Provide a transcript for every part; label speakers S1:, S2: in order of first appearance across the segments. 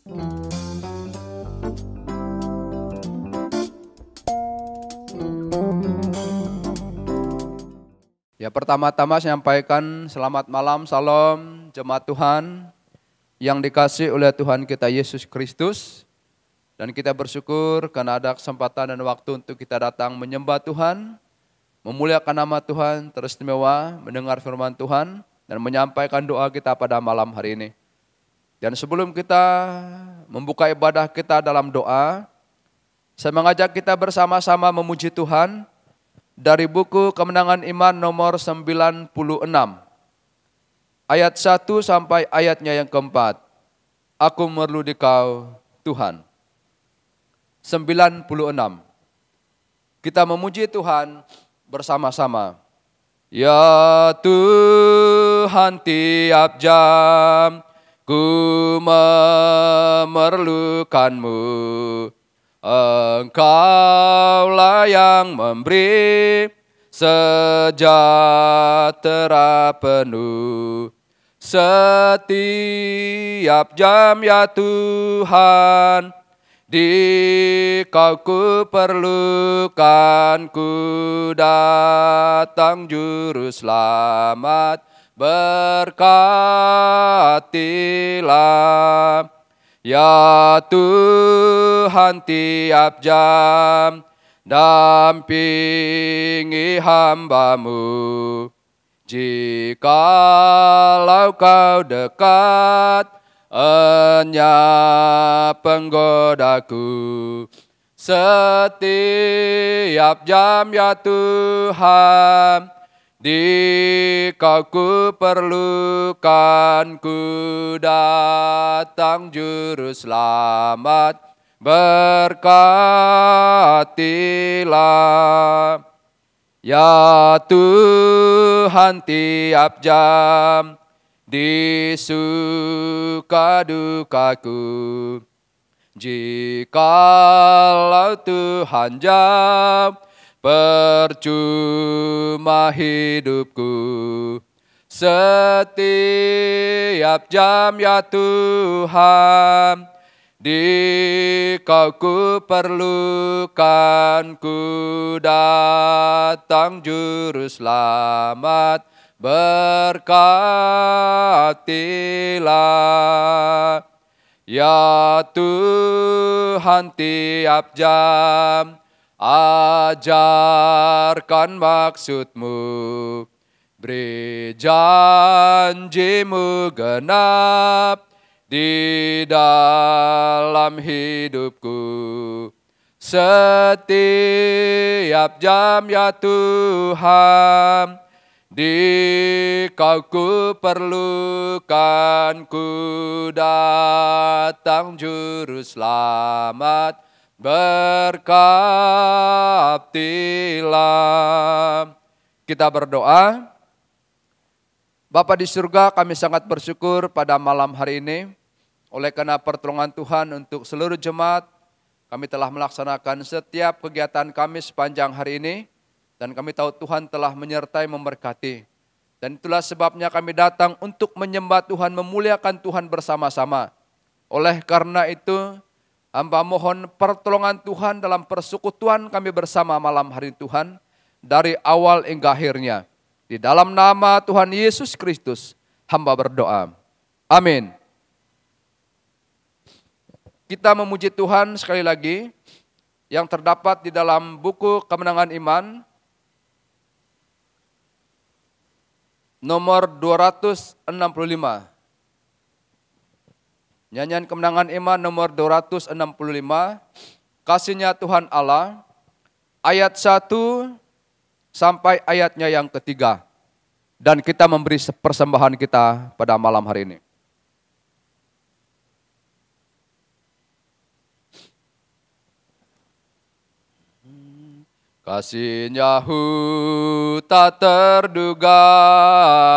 S1: Ya, pertama-tama saya sampaikan selamat malam, salam jemaat Tuhan yang dikasihi oleh Tuhan kita Yesus Kristus. Dan kita bersyukur karena ada kesempatan dan waktu untuk kita datang menyembah Tuhan, memuliakan nama Tuhan, teristimewa mendengar firman Tuhan dan menyampaikan doa kita pada malam hari ini. Dan sebelum kita membuka ibadah kita dalam doa, saya mengajak kita bersama-sama memuji Tuhan dari buku Kemenangan Iman nomor 96, ayat 1 sampai ayatnya yang keempat. Aku merlu Dikau Tuhan. 96. Kita memuji Tuhan bersama-sama. Ya Tuhan, tiap jam ku memerlukan-Mu. Engkaulah yang memberi sejahtera penuh setiap jam, ya Tuhan. Dikau ku perlukan, ku datang juru selamat, berkatilah. Ya Tuhan, tiap jam dampingi hamba-Mu. Jikalau Kau dekat, enyap penggodaku. Setiap jam, ya Tuhan, Dikau ku perlukan, ku datang juru selamat, berkatilah. Ya Tuhan, tiap jam di suka dukaku. Jikalau Tuhan jauh, percuma hidupku. Setiap jam, ya Tuhan, Dikau ku perlukan, ku datang juru selamat, berkatilah. Ya Tuhan, tiap jam ajarkan maksud-Mu, beri janji-Mu genap di dalam hidupku. Setiap jam, ya Tuhan, Dikau ku perlukan, ku datang juru selamat, berkatilah. Kita berdoa. Bapa di surga, kami sangat bersyukur pada malam hari ini oleh karena pertolongan Tuhan untuk seluruh jemaat. Kami telah melaksanakan setiap kegiatan kami sepanjang hari ini dan kami tahu Tuhan telah menyertai memberkati. Dan itulah sebabnya kami datang untuk menyembah Tuhan, memuliakan Tuhan bersama-sama. Oleh karena itu, hamba mohon pertolongan Tuhan dalam persekutuan kami bersama malam hari Tuhan, dari awal hingga akhirnya. Di dalam nama Tuhan Yesus Kristus, hamba berdoa. Amin. Kita memuji Tuhan sekali lagi, yang terdapat di dalam buku Kemenangan Iman, nomor 265. Nyanyian Kemenangan Iman nomor 265, kasihnya Tuhan Allah, ayat 1 sampai ayatnya yang ketiga. Dan kita memberi persembahan kita pada malam hari ini. Kasih-Nya tak terduga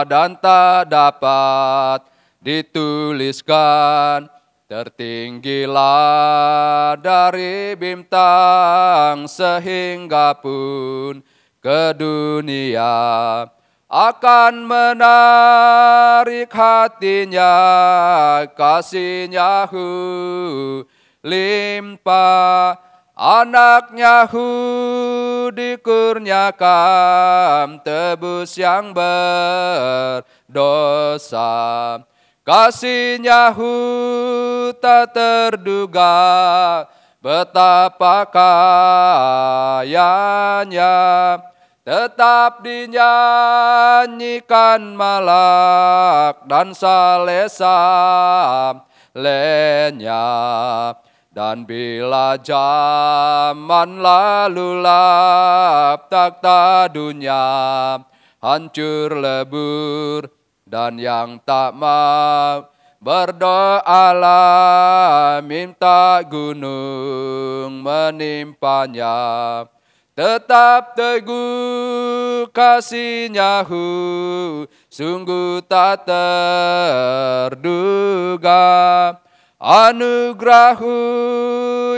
S1: dan tak dapat dituliskan, tertinggilah dari bintang sehingga pun ke dunia akan menarik hatinya, kasih-Nya limpah. Anak-Nya dikurniakan tebus yang berdosa. Kasih-Nya tak terduga, betapa kayanya, tetap dinyanyikan malak dan saleh-salehnya. Dan bila zaman lalu lap, takhta dunia hancur lebur, dan yang tak mau berdoalah minta gunung menimpanya. Tetap teguh kasih-Nya sungguh tak terduga. Anugerah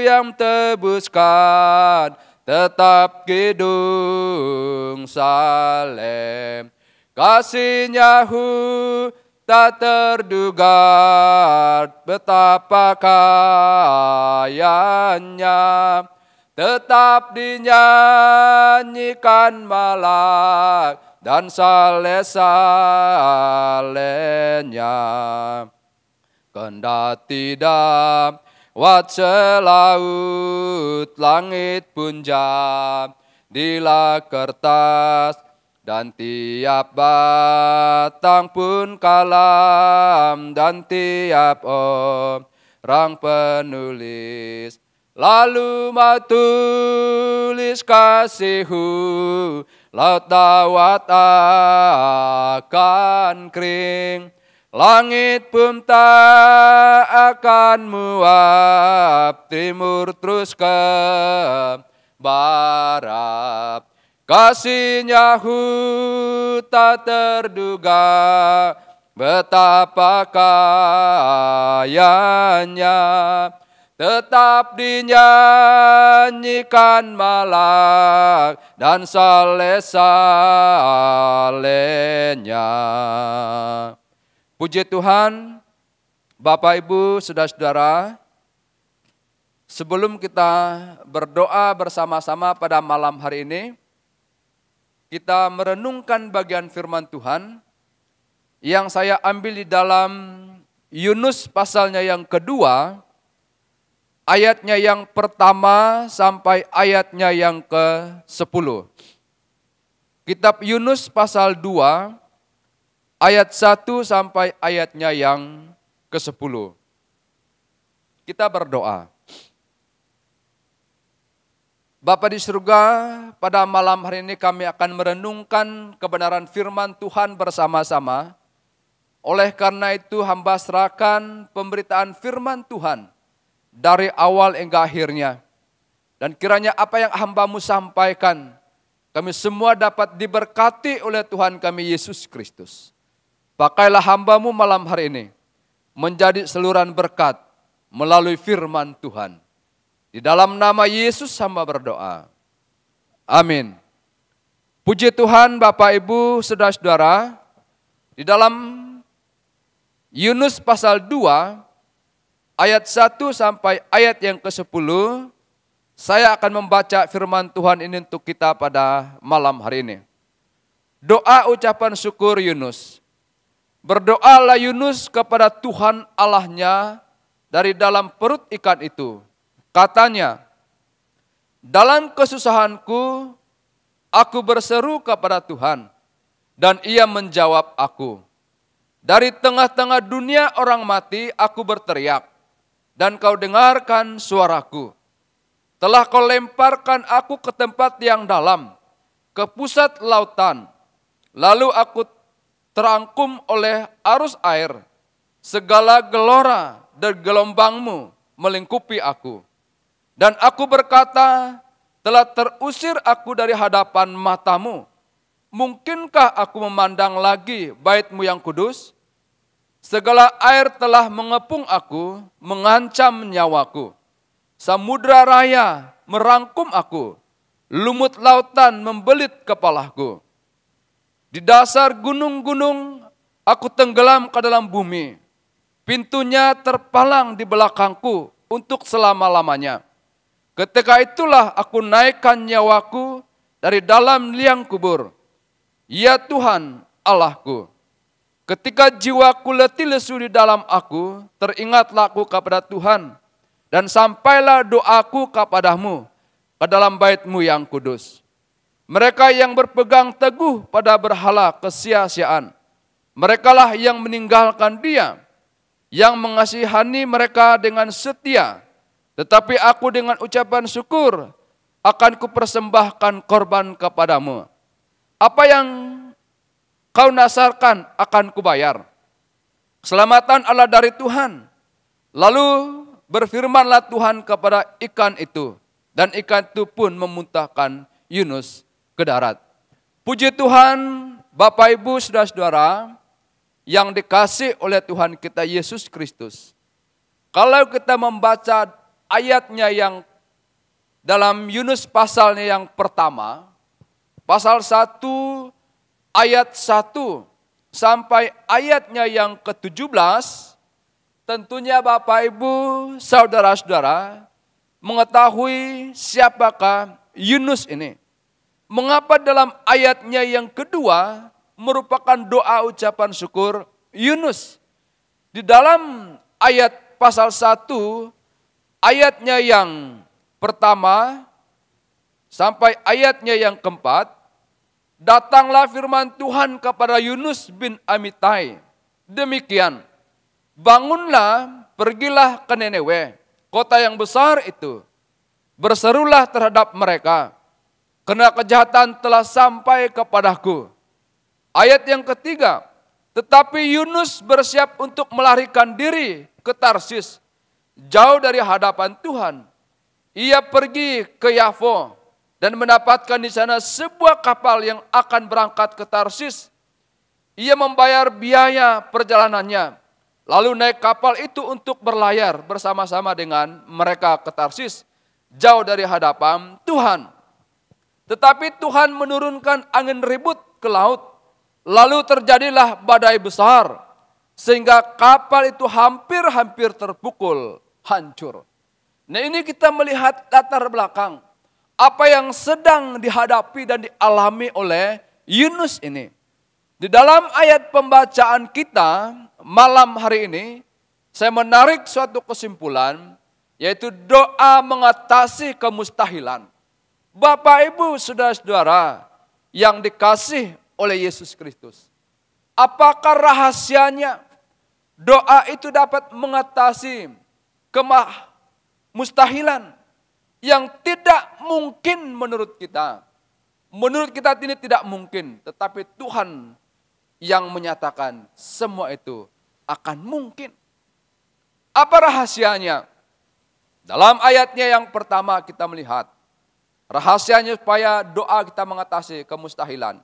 S1: yang tebuskan tetap Kidung Salem. Kasih-Nya tak terduga, betapa kayanya, tetap dinyanyikan malak dan saleh-salehnya. Kendati dawat selaut, langit pun jadilah kertas, dan tiap batang pun kalam, dan tiap orang penulis. Lalu mau tulis kasih-Mu, laut dawat akan kering. Langit pun tak akan muap, timur terus ke barat. Kasih-Nya tak terduga, betapa kayanya, tetap dinyanyikan malak dan saleh-salehnya. Puji Tuhan, Bapak Ibu, saudara-saudara, sebelum kita berdoa bersama-sama pada malam hari ini, kita merenungkan bagian firman Tuhan yang saya ambil di dalam Yunus pasalnya yang kedua, ayatnya yang pertama sampai ayatnya yang ke-10. Kitab Yunus pasal 2, ayat 1 sampai ayatnya yang ke-10. Kita berdoa. Bapa di surga, pada malam hari ini kami akan merenungkan kebenaran firman Tuhan bersama-sama. Oleh karena itu hamba serahkan pemberitaan firman Tuhan dari awal hingga akhirnya. Dan kiranya apa yang hamba-Mu sampaikan, kami semua dapat diberkati oleh Tuhan kami Yesus Kristus. Pakailah hamba-Mu malam hari ini menjadi saluran berkat melalui firman Tuhan. Di dalam nama Yesus hamba berdoa. Amin. Puji Tuhan Bapak Ibu saudara-saudara, di dalam Yunus pasal 2 ayat 1 sampai ayat yang ke-10, saya akan membaca firman Tuhan ini untuk kita pada malam hari ini. Doa ucapan syukur Yunus. Berdoalah Yunus kepada Tuhan Allahnya dari dalam perut ikan itu. Katanya, dalam kesusahanku, aku berseru kepada Tuhan, dan Ia menjawab aku. Dari tengah-tengah dunia orang mati, aku berteriak, dan Kau dengarkan suaraku. Telah Kau lemparkan aku ke tempat yang dalam, ke pusat lautan. Lalu aku terangkum oleh arus air, segala gelora dan gelombang-Mu melingkupi aku. Dan aku berkata, telah terusir aku dari hadapan mata-Mu. Mungkinkah aku memandang lagi bait-Mu yang kudus? Segala air telah mengepung aku, mengancam nyawaku. Samudra raya merangkum aku, lumut lautan membelit kepalaku. Di dasar gunung-gunung aku tenggelam ke dalam bumi. Pintunya terpalang di belakangku untuk selama-lamanya. Ketika itulah aku naikkan nyawaku dari dalam liang kubur. Ya Tuhan Allahku, ketika jiwaku letih lesu di dalam aku, teringatlah aku kepada Tuhan, dan sampailah doaku kepadamu ke dalam bait-Mu yang kudus. Mereka yang berpegang teguh pada berhala kesia-siaan, merekalah yang meninggalkan Dia, yang mengasihani mereka dengan setia. Tetapi aku dengan ucapan syukur akan kupersembahkan korban kepadamu. Apa yang kau nasarkan akan kubayar. Keselamatan Allah dari Tuhan. Lalu berfirmanlah Tuhan kepada ikan itu, dan ikan itu pun memuntahkan Yunus ke darat. Puji Tuhan, Bapak Ibu saudara-saudara yang dikasih oleh Tuhan kita Yesus Kristus. Kalau kita membaca ayatnya yang dalam Yunus pasalnya yang pertama, pasal 1 ayat 1 sampai ayatnya yang ke-17, tentunya Bapak Ibu saudara-saudara mengetahui siapakah Yunus ini. Mengapa dalam ayatnya yang kedua merupakan doa ucapan syukur Yunus. Di dalam ayat pasal 1 ayatnya yang pertama sampai ayatnya yang keempat, datanglah firman Tuhan kepada Yunus bin Amitai. Demikian, bangunlah, pergilah ke Nineve, kota yang besar itu. Berserulah terhadap mereka, karena kejahatan telah sampai kepadaku. Ayat yang ketiga, tetapi Yunus bersiap untuk melarikan diri ke Tarsis, jauh dari hadapan Tuhan. Ia pergi ke Yafo dan mendapatkan di sana sebuah kapal yang akan berangkat ke Tarsis. Ia membayar biaya perjalanannya, lalu naik kapal itu untuk berlayar bersama-sama dengan mereka ke Tarsis, jauh dari hadapan Tuhan. Tetapi Tuhan menurunkan angin ribut ke laut, lalu terjadilah badai besar, sehingga kapal itu hampir-hampir terpukul, hancur. Nah, ini kita melihat latar belakang apa yang sedang dihadapi dan dialami oleh Yunus ini. Di dalam ayat pembacaan kita malam hari ini, saya menarik suatu kesimpulan, yaitu doa mengatasi kemustahilan. Bapak, Ibu, saudara-saudara yang dikasih oleh Yesus Kristus, apakah rahasianya doa itu dapat mengatasi kemustahilan yang tidak mungkin menurut kita? Menurut kita ini tidak mungkin, tetapi Tuhan yang menyatakan semua itu akan mungkin. Apa rahasianya? Dalam ayatnya yang pertama kita melihat rahasianya supaya doa kita mengatasi kemustahilan,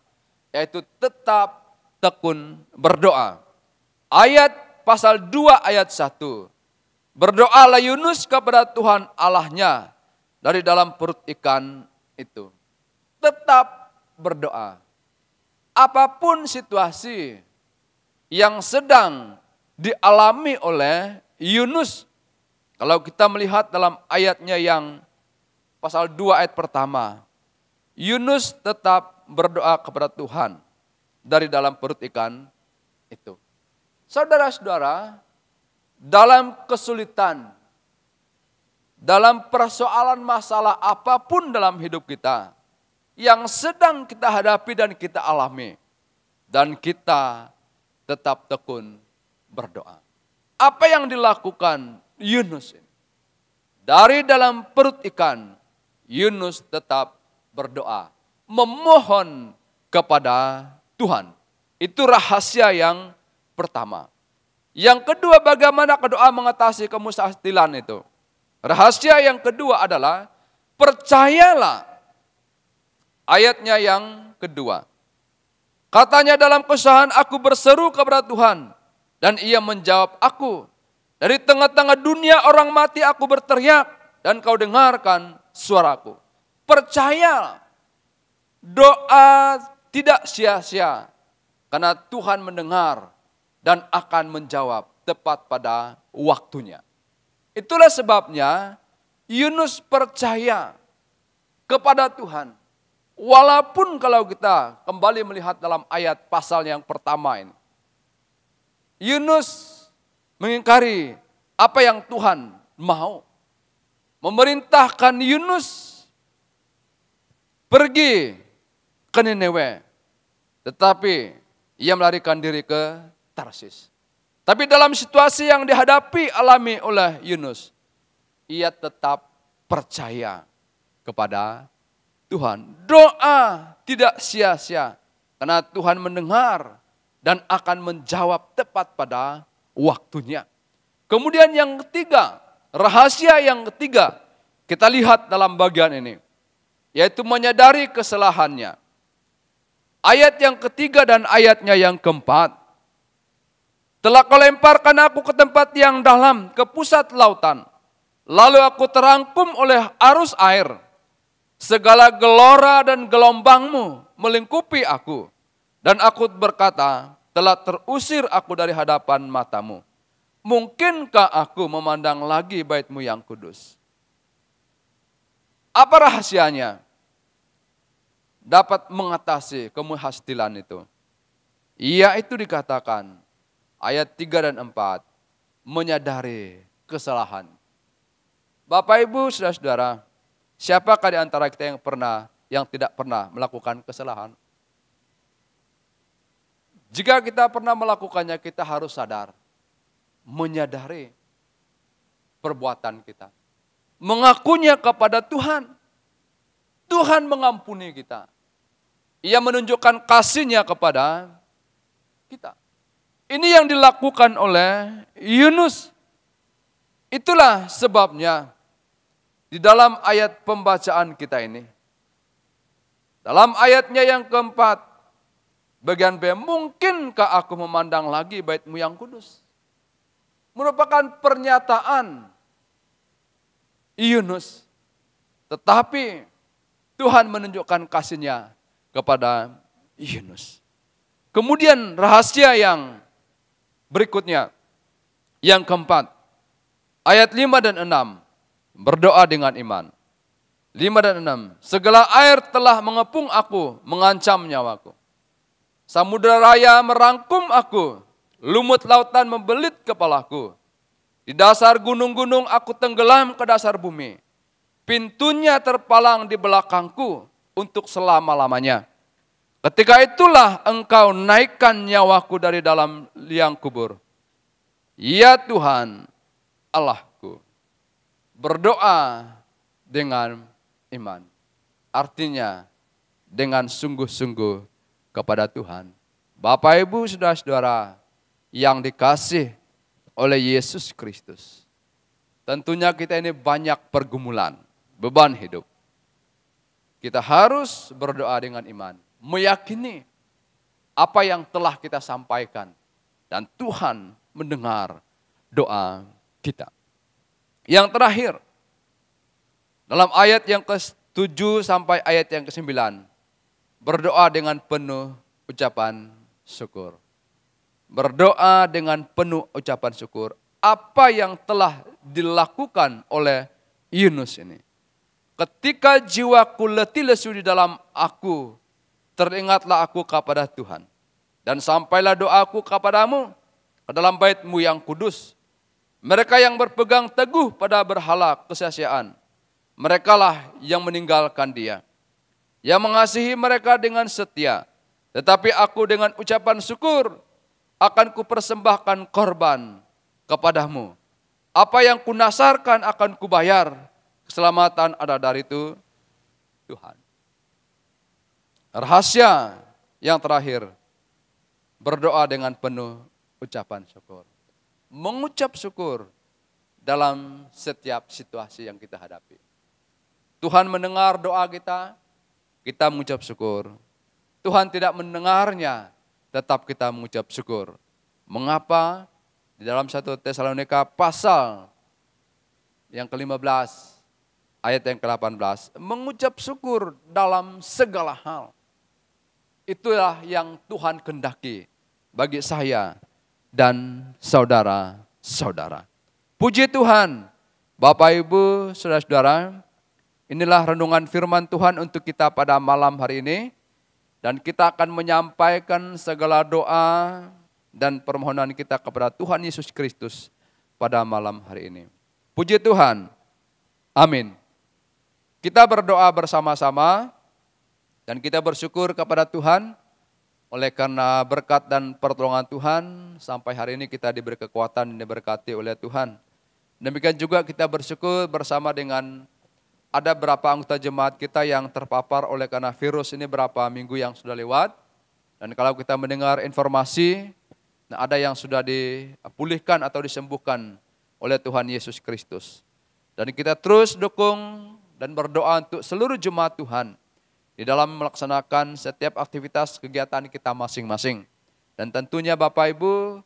S1: yaitu tetap tekun berdoa. Ayat pasal 2 ayat 1. Berdoalah Yunus kepada Tuhan Allahnya dari dalam perut ikan itu. Tetap berdoa. Apapun situasi yang sedang dialami oleh Yunus, kalau kita melihat dalam ayatnya yang pasal 2 ayat pertama, Yunus tetap berdoa kepada Tuhan dari dalam perut ikan itu. Saudara-saudara, dalam kesulitan, dalam persoalan masalah apapun dalam hidup kita yang sedang kita hadapi dan kita alami, dan kita tetap tekun berdoa. Apa yang dilakukan Yunus ini? Dari dalam perut ikan, Yunus tetap berdoa, memohon kepada Tuhan. Itu rahasia yang pertama. Yang kedua, bagaimana doa mengatasi kemustahilan itu? Rahasia yang kedua adalah percayalah. Ayatnya yang kedua. Katanya, dalam kesusahan aku berseru kepada Tuhan, dan Ia menjawab aku. Dari tengah-tengah dunia orang mati aku berteriak, dan Kau dengarkan suaraku. Percaya, doa tidak sia-sia. Karena Tuhan mendengar dan akan menjawab tepat pada waktunya. Itulah sebabnya Yunus percaya kepada Tuhan. Walaupun kalau kita kembali melihat dalam ayat pasal yang pertama ini. Yunus mengingkari apa yang Tuhan mau. Memerintahkan Yunus pergi ke Nineve. Tetapi ia melarikan diri ke Tarsis. Tapi dalam situasi yang dihadapi alami oleh Yunus, ia tetap percaya kepada Tuhan. Doa tidak sia-sia karena Tuhan mendengar dan akan menjawab tepat pada waktunya. Kemudian yang ketiga, rahasia yang ketiga kita lihat dalam bagian ini, yaitu menyadari kesalahannya. Ayat yang ketiga dan ayatnya yang keempat. Telah kau lemparkan aku ke tempat yang dalam, ke pusat lautan. Lalu aku terangkum oleh arus air. Segala gelora dan gelombangmu melingkupi aku. Dan aku berkata, telah terusir aku dari hadapan matamu. Mungkinkah aku memandang lagi bait-Mu yang kudus? Apa rahasianya? Dapat mengatasi kemuhastilan itu. Yaitu dikatakan ayat 3 dan 4 menyadari kesalahan. Bapak Ibu Saudara-saudara, siapakah di antara kita yang tidak pernah melakukan kesalahan? Jika kita pernah melakukannya, kita harus sadar, menyadari perbuatan kita. Mengakunya kepada Tuhan. Tuhan mengampuni kita. Ia menunjukkan kasih-Nya kepada kita. Ini yang dilakukan oleh Yunus. Itulah sebabnya di dalam ayat pembacaan kita ini, dalam ayatnya yang keempat, bagian B, mungkinkah aku memandang lagi bait-Mu yang kudus? Merupakan pernyataan Yunus. Tetapi Tuhan menunjukkan kasih-Nya kepada Yunus. Kemudian rahasia yang berikutnya, yang keempat, ayat 5 dan 6, berdoa dengan iman. 5 dan 6, segala air telah mengepung aku, mengancam nyawaku. Samudera raya merangkum aku, lumut lautan membelit kepalaku. Di dasar gunung-gunung aku tenggelam ke dasar bumi. Pintunya terpalang di belakangku untuk selama-lamanya. Ketika itulah engkau naikkan nyawaku dari dalam liang kubur. Ya Tuhan, Allahku. Berdoa dengan iman. Artinya dengan sungguh-sungguh kepada Tuhan. Bapak Ibu Saudara-saudara yang dikasih oleh Yesus Kristus. Tentunya kita ini banyak pergumulan, beban hidup. Kita harus berdoa dengan iman, meyakini apa yang telah kita sampaikan dan Tuhan mendengar doa kita. Yang terakhir, dalam ayat yang ke-7 sampai ayat yang ke-9, berdoa dengan penuh ucapan syukur. Berdoa dengan penuh ucapan syukur. Apa yang telah dilakukan oleh Yunus ini. Ketika jiwaku letih lesu di dalam aku, teringatlah aku kepada Tuhan. Dan sampailah doaku kepadamu, ke dalam bait-Mu yang kudus. Mereka yang berpegang teguh pada berhala kesia-siaan, merekalah yang meninggalkan Dia. Yang mengasihi mereka dengan setia. Tetapi aku dengan ucapan syukur, akan kupersembahkan korban kepadamu. Apa yang kunasarkan akan kubayar. Keselamatan ada dari Tuhan. Rahasia yang terakhir, berdoa dengan penuh ucapan syukur. Mengucap syukur dalam setiap situasi yang kita hadapi. Tuhan mendengar doa kita mengucap syukur. Tuhan tidak mendengarnya, tetap kita mengucap syukur. Mengapa? Di dalam 1 Tesalonika pasal yang ke-15, ayat yang ke-18, mengucap syukur dalam segala hal. itulah yang Tuhan kehendaki bagi saya dan saudara-saudara. Puji Tuhan, Bapak Ibu, saudara-saudara, inilah renungan firman Tuhan untuk kita pada malam hari ini. Dan kita akan menyampaikan segala doa dan permohonan kita kepada Tuhan Yesus Kristus pada malam hari ini. Puji Tuhan, amin. Kita berdoa bersama-sama dan kita bersyukur kepada Tuhan oleh karena berkat dan pertolongan Tuhan sampai hari ini kita diberi kekuatan dan diberkati oleh Tuhan. Demikian juga kita bersyukur bersama dengan ada beberapa anggota jemaat kita yang terpapar oleh karena virus ini beberapa minggu yang sudah lewat. Dan kalau kita mendengar informasi, ada yang sudah dipulihkan atau disembuhkan oleh Tuhan Yesus Kristus. Dan kita terus dukung dan berdoa untuk seluruh jemaat Tuhan di dalam melaksanakan setiap aktivitas kegiatan kita masing-masing. Dan tentunya Bapak Ibu,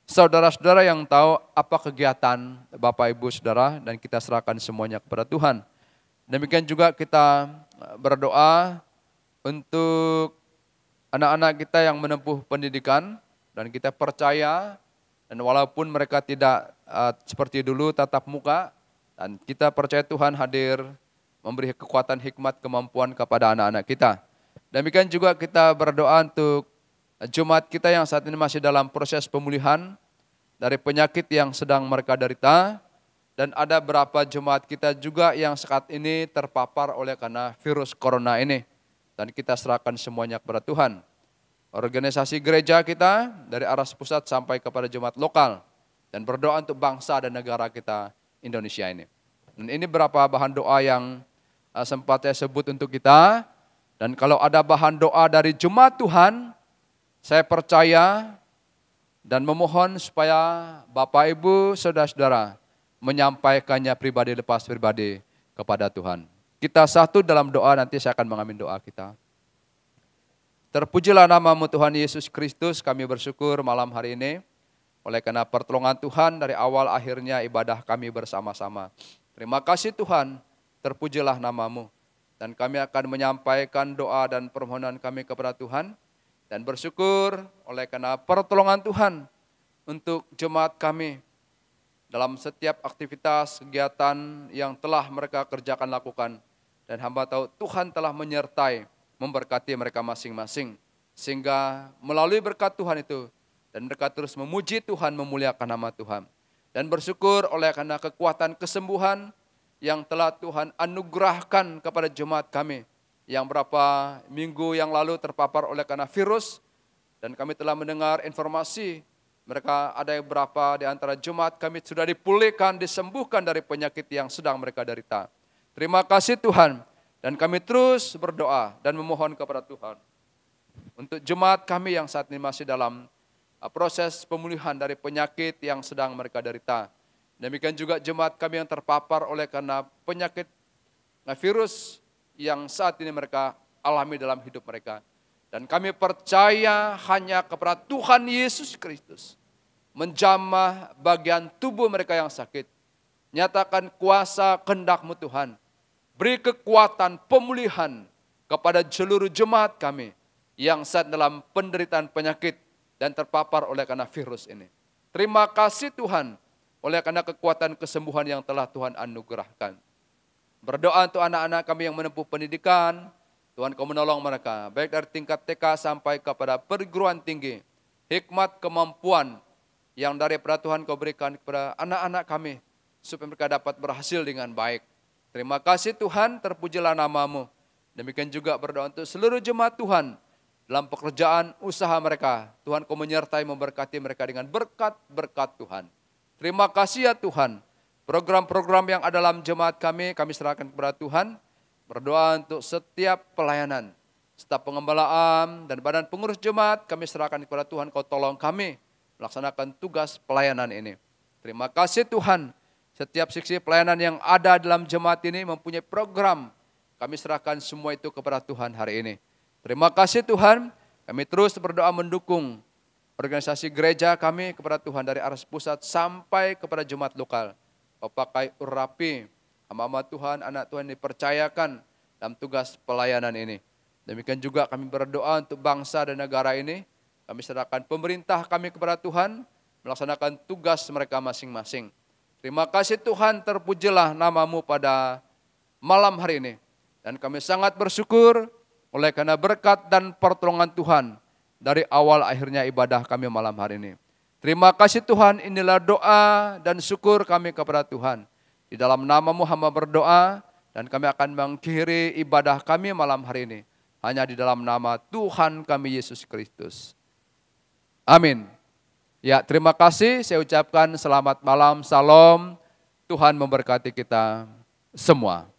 S1: saudara-saudara yang tahu apa kegiatan Bapak Ibu Saudara, dan kita serahkan semuanya kepada Tuhan. Demikian juga kita berdoa untuk anak-anak kita yang menempuh pendidikan dan kita percaya dan walaupun mereka tidak seperti dulu tatap muka dan kita percaya Tuhan hadir memberi kekuatan hikmat kemampuan kepada anak-anak kita. Demikian juga kita berdoa untuk jemaat kita yang saat ini masih dalam proses pemulihan dari penyakit yang sedang mereka derita. Dan ada beberapa jemaat kita juga yang saat ini terpapar oleh karena virus corona ini. Dan kita serahkan semuanya kepada Tuhan. Organisasi gereja kita dari arah pusat sampai kepada jemaat lokal. Dan berdoa untuk bangsa dan negara kita Indonesia ini. Dan ini beberapa bahan doa yang sempat saya sebut untuk kita. Dan kalau ada bahan doa dari jemaat Tuhan, saya percaya dan memohon supaya Bapak Ibu saudara-saudara menyampaikannya pribadi lepas pribadi kepada Tuhan. Kita satu dalam doa, nanti saya akan mengamin doa kita. Terpujilah nama-Mu Tuhan Yesus Kristus, kami bersyukur malam hari ini oleh karena pertolongan Tuhan dari awal akhirnya ibadah kami bersama-sama. Terima kasih Tuhan, terpujilah nama-Mu. Dan kami akan menyampaikan doa dan permohonan kami kepada Tuhan. Dan bersyukur oleh karena pertolongan Tuhan untuk jemaat kami dalam setiap aktivitas, kegiatan yang telah mereka kerjakan lakukan. Dan hamba tahu Tuhan telah menyertai, memberkati mereka masing-masing. Sehingga melalui berkat Tuhan itu, dan mereka terus memuji Tuhan, memuliakan nama Tuhan. Dan bersyukur oleh karena kekuatan kesembuhan yang telah Tuhan anugerahkan kepada jemaat kami. Yang berapa minggu yang lalu terpapar oleh karena virus. Dan kami telah mendengar informasi mereka ada beberapa di antara jemaat kami sudah dipulihkan, disembuhkan dari penyakit yang sedang mereka derita. Terima kasih Tuhan. Dan kami terus berdoa dan memohon kepada Tuhan. Untuk jemaat kami yang saat ini masih dalam proses pemulihan dari penyakit yang sedang mereka derita. Demikian juga jemaat kami yang terpapar oleh karena penyakit virus yang saat ini mereka alami dalam hidup mereka. Dan kami percaya hanya kepada Tuhan Yesus Kristus menjamah bagian tubuh mereka yang sakit. Nyatakan kuasa kehendak-Mu Tuhan. Beri kekuatan pemulihan kepada seluruh jemaat kami yang saat dalam penderitaan penyakit dan terpapar oleh karena virus ini. Terima kasih Tuhan oleh karena kekuatan kesembuhan yang telah Tuhan anugerahkan. Berdoa untuk anak-anak kami yang menempuh pendidikan, Tuhan Kau menolong mereka, baik dari tingkat TK sampai kepada perguruan tinggi. Hikmat, kemampuan yang daripada Tuhan Kau berikan kepada anak-anak kami, supaya mereka dapat berhasil dengan baik. Terima kasih Tuhan, terpujilah nama-Mu. Demikian juga berdoa untuk seluruh jemaat Tuhan, dalam pekerjaan usaha mereka. Tuhan Kau menyertai, memberkati mereka dengan berkat-berkat Tuhan. Terima kasih ya Tuhan. Program-program yang ada dalam jemaat kami serahkan kepada Tuhan. Berdoa untuk setiap pelayanan, staf pengembalaan dan badan pengurus jemaat kami serahkan kepada Tuhan. Kau tolong kami melaksanakan tugas pelayanan ini. Terima kasih Tuhan. Setiap seksi pelayanan yang ada dalam jemaat ini mempunyai program. Kami serahkan semua itu kepada Tuhan hari ini. Terima kasih Tuhan. Kami terus berdoa mendukung organisasi gereja kami kepada Tuhan dari arah pusat sampai kepada jemaat lokal. Kau pakai urapi hamba-hamba Tuhan, anak Tuhan dipercayakan dalam tugas pelayanan ini. Demikian juga kami berdoa untuk bangsa dan negara ini. Kami serahkan pemerintah kami kepada Tuhan, melaksanakan tugas mereka masing-masing. Terima kasih Tuhan, terpujilah nama-Mu pada malam hari ini. Dan kami sangat bersyukur oleh karena berkat dan pertolongan Tuhan dari awal akhirnya ibadah kami malam hari ini. Terima kasih Tuhan, inilah doa dan syukur kami kepada Tuhan. Di dalam nama-Mu hamba berdoa dan kami akan mengakhiri ibadah kami malam hari ini. Hanya di dalam nama Tuhan kami Yesus Kristus. Amin. Ya, terima kasih. Saya ucapkan selamat malam, salam. Tuhan memberkati kita semua.